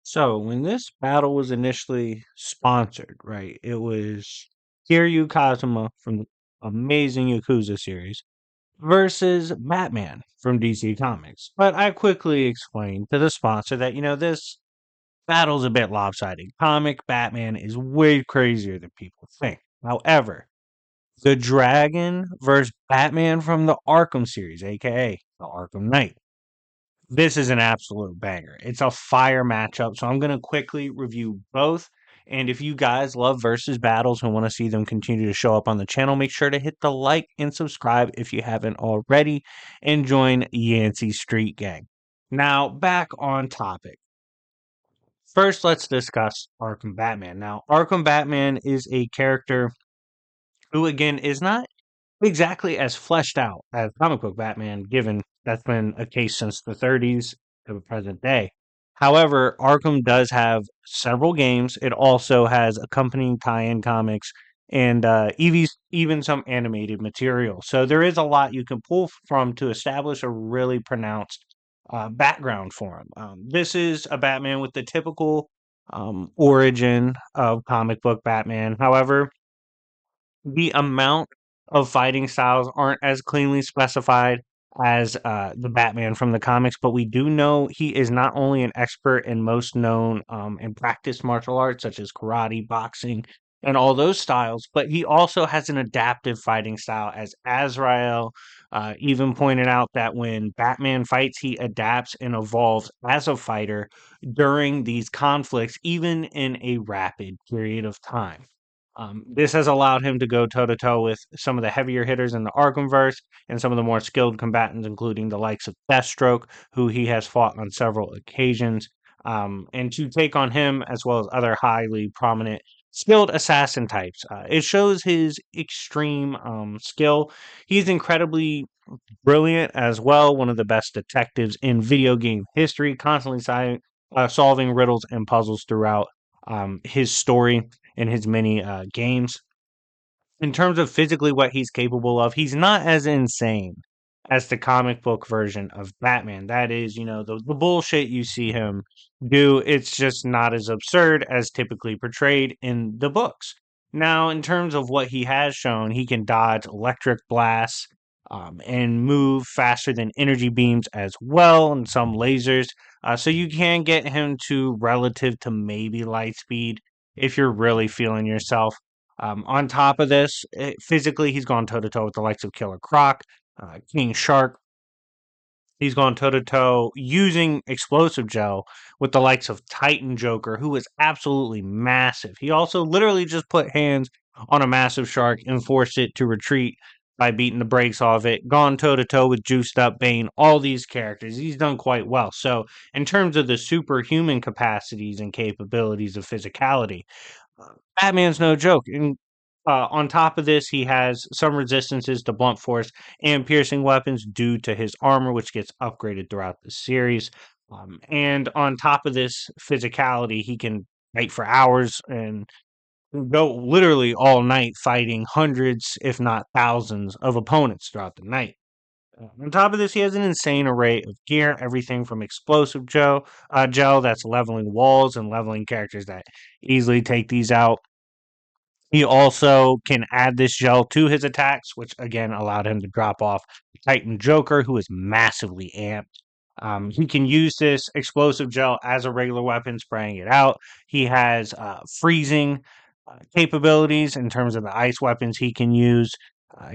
So when this battle was initially sponsored, right, it was Kiryu Kazuma from the amazing Yakuza series versus Batman from DC Comics. But I quickly explained to the sponsor that, this battle's a bit lopsided. Comic Batman is way crazier than people think. However, the Dragon versus Batman from the Arkham series, aka the Arkham Knight, this is an absolute banger. It's a fire matchup, so I'm going to quickly review both. And if you guys love versus battles and want to see them continue to show up on the channel, make sure to hit the like and subscribe if you haven't already, and join Yancey Street Gang. Now, back on topic. First, let's discuss Arkham Batman. Now, Arkham Batman is a character who, again, is not exactly as fleshed out as comic book Batman, given that's been a case since the 30s to the present day. However, Arkham does have several games. It also has accompanying tie-in comics and even some animated material. So there is a lot you can pull from to establish a really pronounced background for him. This is a Batman with the typical origin of comic book Batman. However, the amount of fighting styles aren't as cleanly specified as the Batman from the comics, but we do know he is not only an expert in most known and practiced martial arts such as karate, boxing, and all those styles, but he also has an adaptive fighting style. As Azrael even pointed out, that when Batman fights, he adapts and evolves as a fighter during these conflicts, even in a rapid period of time. This has allowed him to go toe to toe with some of the heavier hitters in the Arkhamverse and some of the more skilled combatants, including the likes of Deathstroke, who he has fought on several occasions. And to take on him, as well as other highly prominent skilled assassin types. It shows his extreme skill. He's incredibly brilliant as well, one of the best detectives in video game history, constantly solving riddles and puzzles throughout his story in his many games. In terms of physically what he's capable of, he's not as insane as the comic book version of Batman. That is, the bullshit you see him do, it's just not as absurd as typically portrayed in the books. Now, in terms of what he has shown, he can dodge electric blasts and move faster than energy beams as well, and some lasers. So you can get him to relative to maybe light speed if you're really feeling yourself. On top of this, physically, he's gone toe to toe with the likes of Killer Croc, King Shark. He's gone toe to toe using explosive gel with the likes of Titan Joker, who is absolutely massive. He also literally just put hands on a massive shark and forced it to retreat by beating the brakes off it. Gone toe to toe with Juiced Up Bane, all these characters. He's done quite well. So, in terms of the superhuman capacities and capabilities of physicality, Batman's no joke. And on top of this, he has some resistances to blunt force and piercing weapons due to his armor, which gets upgraded throughout the series. And on top of this physicality, he can fight for hours and go literally all night fighting hundreds, if not thousands, of opponents throughout the night. On top of this, he has an insane array of gear, everything from explosive gel that's leveling walls and leveling characters that easily take these out. He also can add this gel to his attacks, which again allowed him to drop off Titan Joker, who is massively amped. He can use this explosive gel as a regular weapon, spraying it out. He has freezing capabilities in terms of the ice weapons he can use.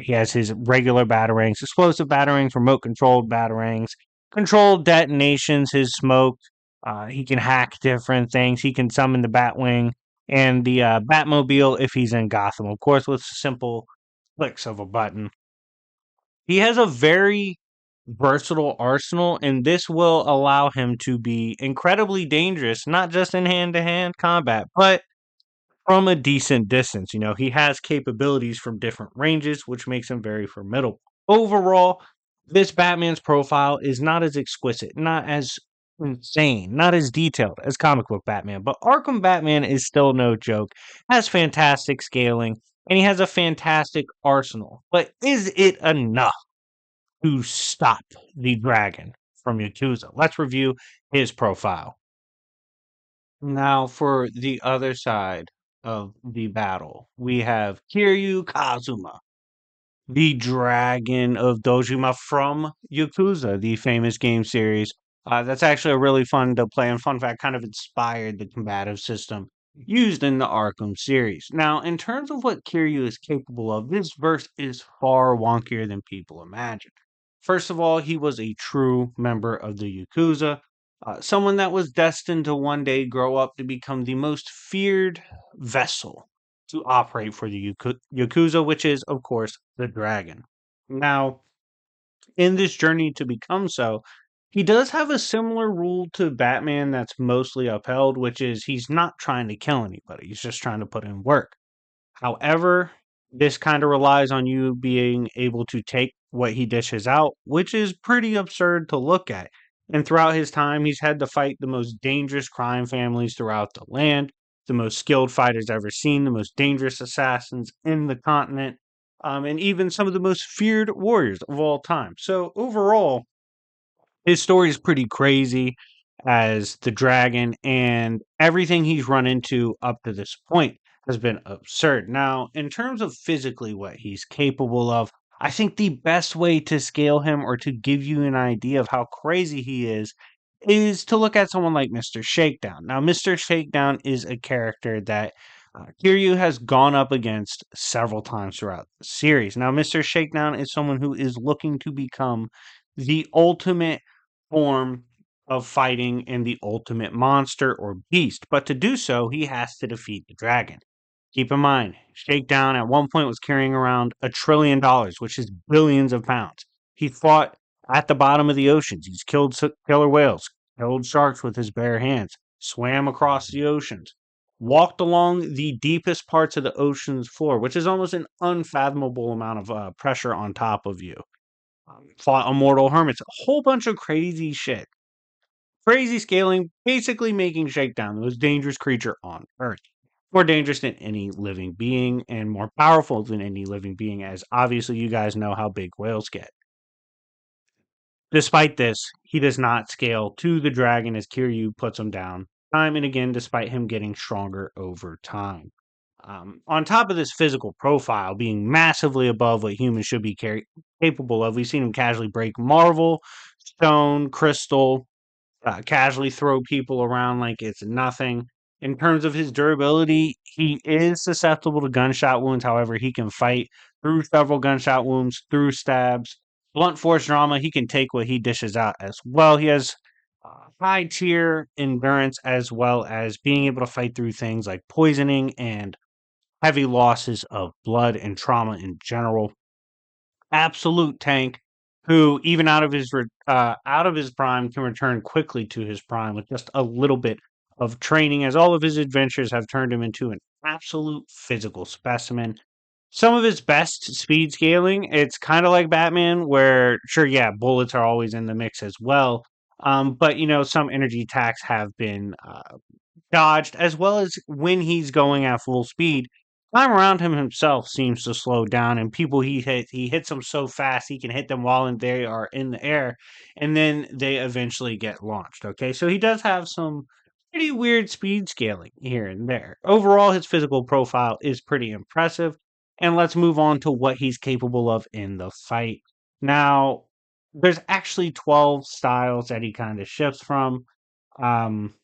He has his regular batarangs, explosive batarangs, remote controlled batarangs, controlled detonations, his smoke. He can hack different things. He can summon the Batwing and the Batmobile if he's in Gotham, of course, with simple clicks of a button. He has a very versatile arsenal, and this will allow him to be incredibly dangerous, not just in hand to hand combat, but from a decent distance. He has capabilities from different ranges, which makes him very formidable. Overall, this Batman's profile is not as exquisite, not as insane, not as detailed as comic book Batman, but Arkham Batman is still no joke, has fantastic scaling, and he has a fantastic arsenal. But is it enough to stop the dragon from Yakuza? Let's review his profile. Now, for the other side of the battle, we have Kiryu Kazuma, the Dragon of Dojima from Yakuza, the famous game series. That's actually a really fun to play, and fun fact, kind of inspired the combative system used in the Arkham series. Now, in terms of what Kiryu is capable of, this verse is far wonkier than people imagine. First of all, he was a true member of the Yakuza, someone that was destined to one day grow up to become the most feared vessel to operate for the Yakuza, which is, of course, the dragon. Now, in this journey to become so, he does have a similar rule to Batman that's mostly upheld, which is he's not trying to kill anybody, he's just trying to put in work. However, this kind of relies on you being able to take what he dishes out, which is pretty absurd to look at. And throughout his time, he's had to fight the most dangerous crime families throughout the land, the most skilled fighters ever seen, the most dangerous assassins in the continent, and even some of the most feared warriors of all time. So, overall, his story is pretty crazy as the dragon, and everything he's run into up to this point has been absurd. Now, in terms of physically what he's capable of, I think the best way to scale him or to give you an idea of how crazy he is to look at someone like Mr. Shakedown. Now, Mr. Shakedown is a character that Kiryu has gone up against several times throughout the series. Now, Mr. Shakedown is someone who is looking to become the ultimate form of fighting and the ultimate monster or beast, but to do so, he has to defeat the dragon. Keep in mind, Shakedown at one point was carrying around $1 trillion, which is billions of pounds. He fought at the bottom of the oceans. He's killed killer whales, killed sharks with his bare hands, swam across the oceans, walked along the deepest parts of the ocean's floor, which is almost an unfathomable amount of pressure on top of you. Fought immortal hermits, a whole bunch of crazy shit. Crazy scaling, basically making Shakedown the most dangerous creature on Earth. More dangerous than any living being and more powerful than any living being, as obviously you guys know how big whales get. Despite this, he does not scale to the dragon as Kiryu puts him down time and again, despite him getting stronger over time. On top of this physical profile being massively above what humans should be capable of, we've seen him casually break marble, stone, crystal, casually throw people around like it's nothing. In terms of his durability, he is susceptible to gunshot wounds. However, he can fight through several gunshot wounds, through stabs, blunt force drama. He can take what he dishes out as well. He has high tier endurance as well as being able to fight through things like poisoning and heavy losses of blood and trauma in general. Absolute tank who even out of his prime can return quickly to his prime with just a little bit of training, as all of his adventures have turned him into an absolute physical specimen. Some of his best speed scaling, it's kind of like Batman, where sure, yeah, bullets are always in the mix as well. But some energy attacks have been dodged, as well as when he's going at full speed. Time around him himself seems to slow down, and people he hits them so fast he can hit them while they are in the air, and then they eventually get launched. Okay, so he does have some pretty weird speed scaling here and there. Overall, his physical profile is pretty impressive, and let's move on to what he's capable of in the fight. Now, there's actually 12 styles that he kind of shifts from. Um,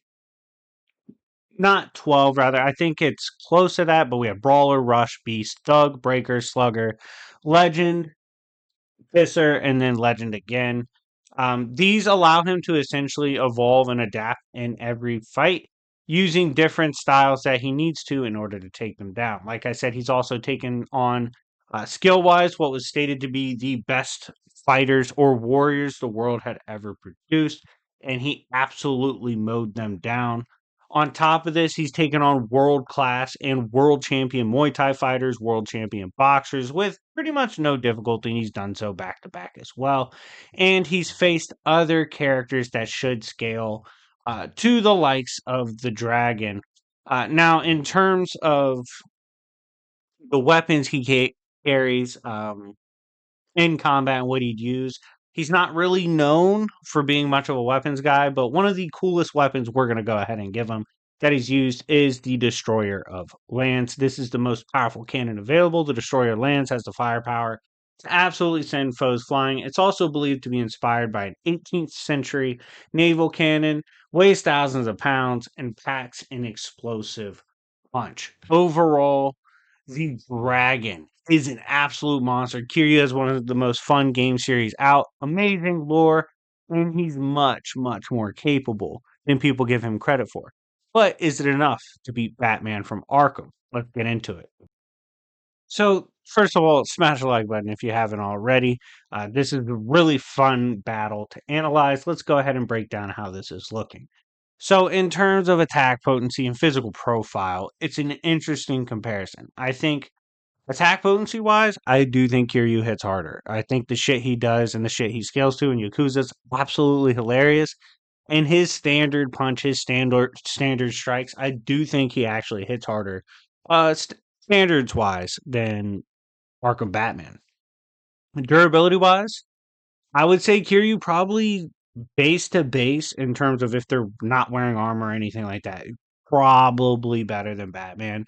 Not 12, rather. I think it's close to that, but we have Brawler, Rush, Beast, Thug, Breaker, Slugger, Legend, Kisser, and then Legend again. These allow him to essentially evolve and adapt in every fight using different styles that he needs to in order to take them down. Like I said, he's also taken on skill wise what was stated to be the best fighters or warriors the world had ever produced, and he absolutely mowed them down. On top of this, he's taken on world class and world champion Muay Thai fighters, world champion boxers with pretty much no difficulty, and he's done so back to back as well. And he's faced other characters that should scale to the likes of the dragon. Now, in terms of the weapons he carries in combat and what he'd use, he's not really known for being much of a weapons guy, but one of the coolest weapons we're going to go ahead and give him that he's used is the Destroyer of Lands. This is the most powerful cannon available. The Destroyer of Lands has the firepower to absolutely send foes flying. It's also believed to be inspired by an 18th century naval cannon, weighs thousands of pounds, and packs an explosive punch. Overall, the Dragon is an absolute monster. Kiryu is one of the most fun game series out. Amazing lore, and he's much, much more capable than people give him credit for. But is it enough to beat Batman from Arkham? Let's get into it. So, first of all, smash the like button if you haven't already. This is a really fun battle to analyze. Let's go ahead and break down how this is looking. So, in terms of attack potency and physical profile, it's an interesting comparison. I think attack potency wise, I do think Kiryu hits harder. I think the shit he does and the shit he scales to in Yakuza is absolutely hilarious. And his standard punch, his standard strikes, I do think he actually hits harder, standards wise, than Arkham Batman. Durability wise, I would say Kiryu probably base to base in terms of if they're not wearing armor or anything like that, probably better than Batman.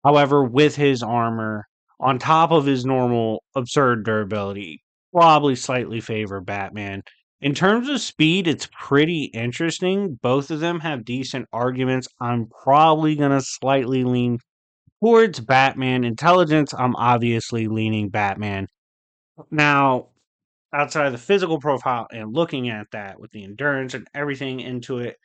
However, with his armor on top of his normal absurd durability, probably slightly favor Batman. In terms of speed, it's pretty interesting. Both of them have decent arguments. I'm probably going to slightly lean towards Batman. Intelligence, I'm obviously leaning Batman. Now, outside of the physical profile and looking at that with the endurance and everything into it,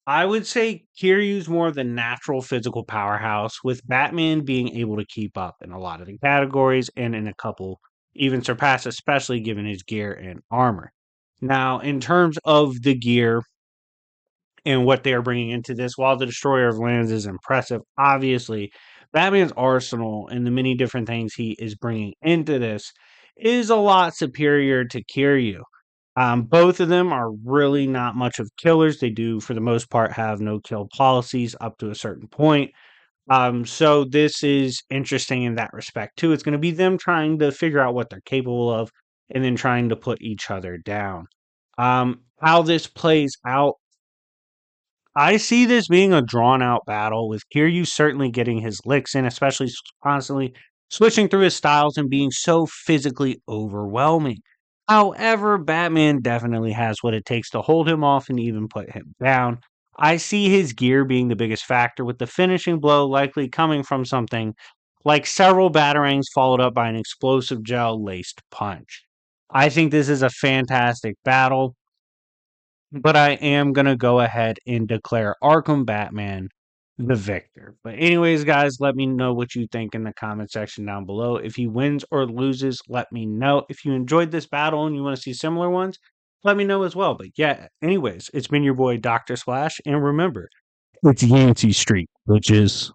I would say Kiryu's more of the natural physical powerhouse, with Batman being able to keep up in a lot of the categories and in a couple even surpass, especially given his gear and armor. Now, in terms of the gear and what they are bringing into this, while the Destroyer of Lands is impressive, obviously, Batman's arsenal and the many different things he is bringing into this is a lot superior to Kiryu. Both of them are really not much of killers. They do, for the most part, have no kill policies up to a certain point. So this is interesting in that respect too. It's going to be them trying to figure out what they're capable of, and then trying to put each other down. How this plays out, I see this being a drawn out battle with Kiryu certainly getting his licks in, especially constantly switching through his styles and being so physically overwhelming. However, Batman definitely has what it takes to hold him off and even put him down. I see his gear being the biggest factor, with the finishing blow likely coming from something like several batarangs followed up by an explosive gel laced punch. I think this is a fantastic battle, but I am going to go ahead and declare Arkham Batman the victor. But, anyways, guys, let me know what you think in the comment section down below. If he wins or loses, let me know. If you enjoyed this battle and you want to see similar ones, let me know as well. But, yeah, anyways, it's been your boy, Dr. Slash. And remember, it's Yancey Street, bitches.